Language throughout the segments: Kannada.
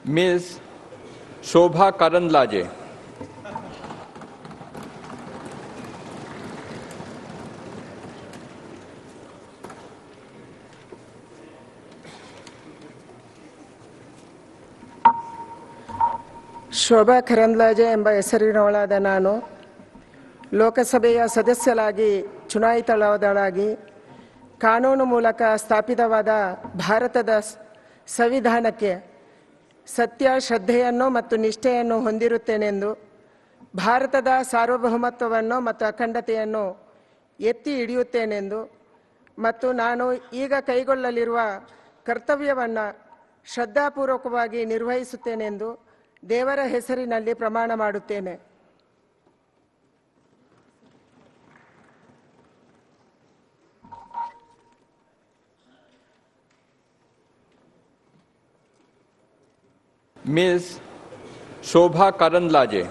Ms. Shobha Karandlaje. Shobha Karandlaje ಎಂಬ ಹೆಸರಿನವಳಾದ ನಾನು ಲೋಕಸಭೆಯ ಸದಸ್ಯರಾಗಿ ಚುನಾಯಿತಳಾದಳಾಗಿ ಕಾನೂನು ಮೂಲಕ ಸ್ಥಾಪಿತವಾದ ಭಾರತದ ಸಂವಿಧಾನಕ್ಕೆ ಸತ್ಯ, ಶ್ರದ್ಧೆಯನ್ನು ಮತ್ತು ನಿಷ್ಠೆಯನ್ನು ಹೊಂದಿರುತ್ತೇನೆಂದು, ಭಾರತದ ಸಾರ್ವಭೌಮತ್ವವನ್ನು ಮತ್ತು ಅಖಂಡತೆಯನ್ನು ಎತ್ತಿ ಹಿಡಿಯುತ್ತೇನೆಂದು ಮತ್ತು ನಾನು ಈಗ ಕೈಗೊಳ್ಳಲಿರುವ ಕರ್ತವ್ಯವನ್ನು ಶ್ರದ್ಧಾಪೂರ್ವಕವಾಗಿ ನಿರ್ವಹಿಸುತ್ತೇನೆಂದು ದೇವರ ಹೆಸರಿನಲ್ಲಿ ಪ್ರಮಾಣ ಮಾಡುತ್ತೇನೆ. Ms. Shobha Karandlaje.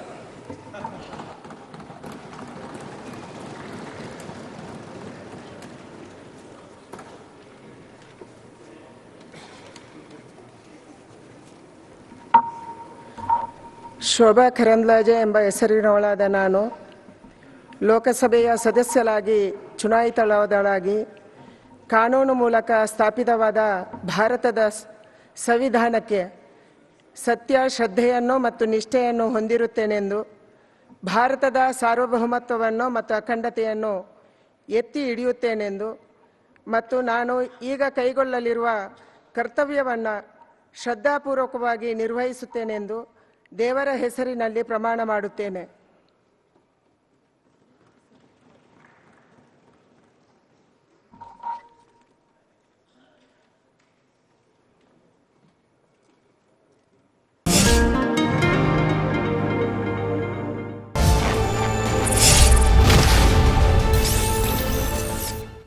Shobha Karandlaje ಎಂಬ ಹೆಸರಿನವಳಾದ ನಾನು ಲೋಕಸಭೆಯ ಸದಸ್ಯರಾಗಿ ಚುನಾಯಿತಳಾದಳಾಗಿ ಕಾನೂನು ಮೂಲಕ ಸ್ಥಾಪಿತವಾದ ಭಾರತದ ಸಂವಿಧಾನಕ್ಕೆ ಸತ್ಯ, ಶ್ರದ್ಧೆಯನ್ನು ಮತ್ತು ನಿಷ್ಠೆಯನ್ನು ಹೊಂದಿರುತ್ತೇನೆಂದು, ಭಾರತದ ಸಾರ್ವಭೌಮತ್ವವನ್ನು ಮತ್ತು ಅಖಂಡತೆಯನ್ನು ಎತ್ತಿ ಹಿಡಿಯುತ್ತೇನೆಂದು ಮತ್ತು ನಾನು ಈಗ ಕೈಗೊಳ್ಳಲಿರುವ ಕರ್ತವ್ಯವನ್ನು ಶ್ರದ್ಧಾಪೂರ್ವಕವಾಗಿ ನಿರ್ವಹಿಸುತ್ತೇನೆಂದು ದೇವರ ಹೆಸರಿನಲ್ಲಿ ಪ್ರಮಾಣ ಮಾಡುತ್ತೇನೆ.